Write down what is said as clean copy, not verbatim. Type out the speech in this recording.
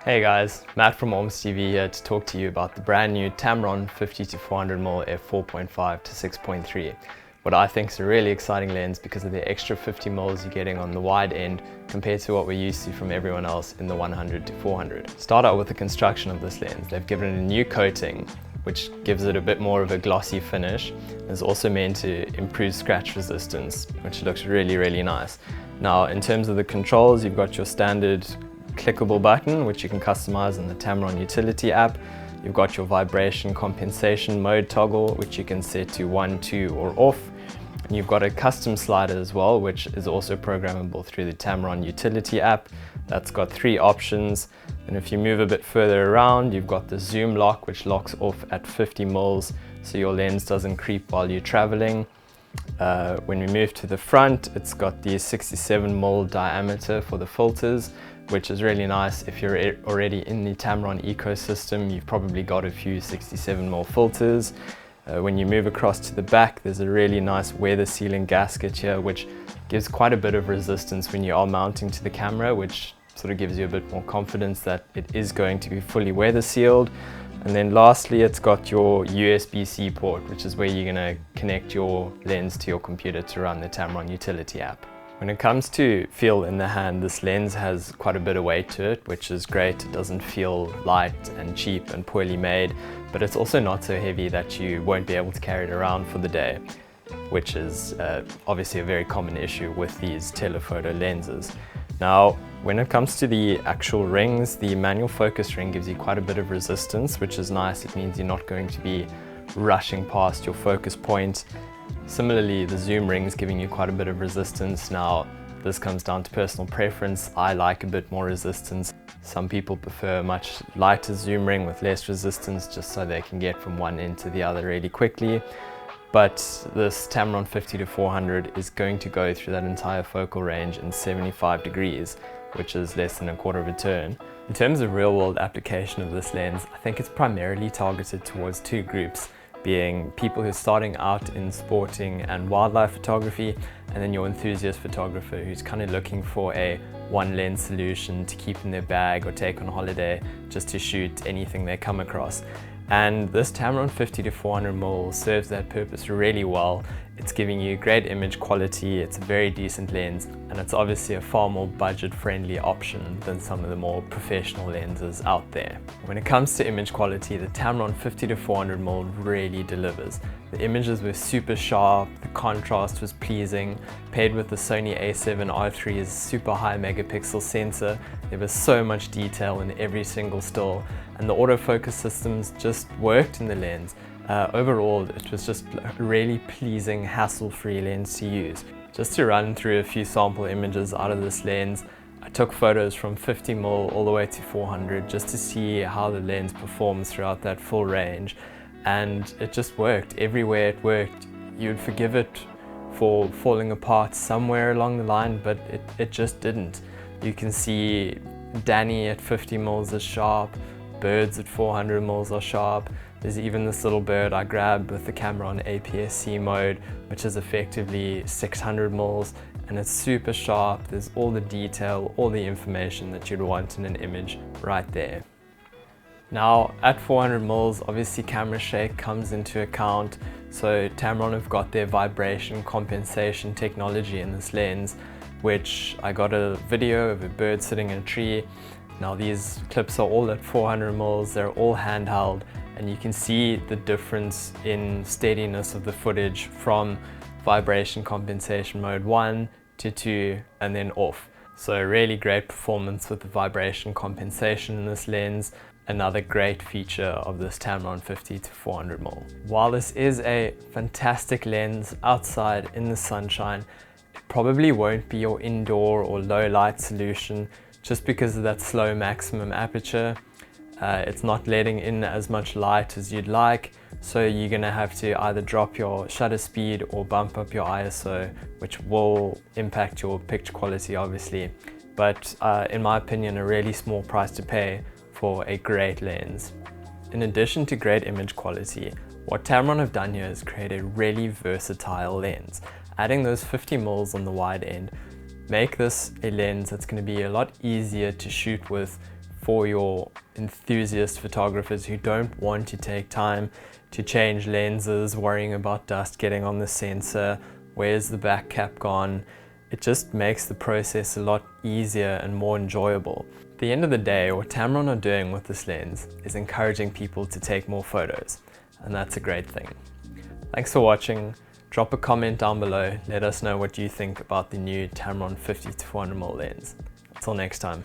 Hey guys, Matt from OrmsTV here to talk to you about the brand new Tamron 50-400mm f4.5 to 6.3. What I think is a really exciting lens because of the extra 50mm you're getting on the wide end compared to what we're used to from everyone else in the 100-400. Start out with the construction of this lens. They've given it a new coating which gives it a bit more of a glossy finish. It's also meant to improve scratch resistance, which looks really nice. Now in terms of the controls, you've got your standard clickable button which you can customize in the Tamron utility app. You've got your vibration compensation mode toggle which you can set to 1, 2 or off. And you've got a custom slider as well which is also programmable through the Tamron utility app. That's got 3 options, and if you move a bit further around you've got the zoom lock which locks off at 50mm so your lens doesn't creep while you're traveling. When we move to the front, it's got the 67mm diameter for the filters, which is really nice. If you're already in the Tamron ecosystem, you've probably got a few 67mm filters. When you move across to the back, there's a really nice weather sealing gasket here, which gives quite a bit of resistance when you are mounting to the camera, which sort of gives you a bit more confidence that it is going to be fully weather sealed. And then lastly, it's got your USB-C port, which is where you're going to connect your lens to your computer to run the Tamron utility app. When it comes to feel in the hand, this lens has quite a bit of weight to it, which is great. It doesn't feel light and cheap and poorly made, but it's also not so heavy that you won't be able to carry it around for the day, which is obviously a very common issue with these telephoto lenses. Now, when it comes to the actual rings, the manual focus ring gives you quite a bit of resistance, which is nice. It means you're not going to be rushing past your focus point. Similarly, the zoom ring is giving you quite a bit of resistance. Now, this comes down to personal preference. I like a bit more resistance. Some people prefer a much lighter zoom ring with less resistance just so they can get from one end to the other really quickly. But this Tamron 50-400 is going to go through that entire focal range in 75 degrees, which is less than a quarter of a turn. In terms of real-world application of this lens, I think it's primarily targeted towards 2 groups, being people who are starting out in sporting and wildlife photography, and then your enthusiast photographer who's kind of looking for a one lens solution to keep in their bag or take on holiday just to shoot anything they come across. And this Tamron 50-400mm serves that purpose really well. It's giving you great image quality, it's a very decent lens, and it's obviously a far more budget-friendly option than some of the more professional lenses out there. When it comes to image quality, the Tamron 50-400mm really delivers. The images were super sharp, the contrast was pleasing. Paired with the Sony a7R III's super high megapixel sensor, there was so much detail in every single still, and the autofocus systems just worked in the lens. Overall, it was just a really pleasing, hassle-free lens to use. Just to run through a few sample images out of this lens, I took photos from 50mm all the way to 400 just to see how the lens performs throughout that full range, and it just worked. Everywhere it worked, you'd forgive it for falling apart somewhere along the line, but it just didn't. You can see Danny at 50mm is sharp, birds at 400mm are sharp. There's even this little bird I grabbed with the camera on APS-C mode, which is effectively 600mm, and it's super sharp. There's all the detail, all the information that you'd want in an image right there. Now at 400mm, obviously camera shake comes into account, so Tamron have got their vibration compensation technology in this lens, which I got a video of a bird sitting in a tree. Now these clips are all at 400mm, they're all handheld, and you can see the difference in steadiness of the footage from vibration compensation mode 1 to 2 and then off. So really great performance with the vibration compensation in this lens. Another great feature of this Tamron 50-400mm. While this is a fantastic lens outside in the sunshine, it probably won't be your indoor or low light solution just because of that slow maximum aperture. It's not letting in as much light as you'd like, so you're going to have to either drop your shutter speed or bump up your ISO, which will impact your picture quality obviously. But in my opinion, a really small price to pay for a great lens. In addition to great image quality, what Tamron have done here is create a really versatile lens. Adding those 50mm on the wide end make this a lens that's going to be a lot easier to shoot with for your enthusiast photographers who don't want to take time to change lenses, worrying about dust getting on the sensor, where's the back cap gone. It just makes the process a lot easier and more enjoyable. At the end of the day, what Tamron are doing with this lens is encouraging people to take more photos, and that's a great thing. Thanks for watching. Drop a comment down below, let us know what you think about the new Tamron 50-400mm lens. Until next time.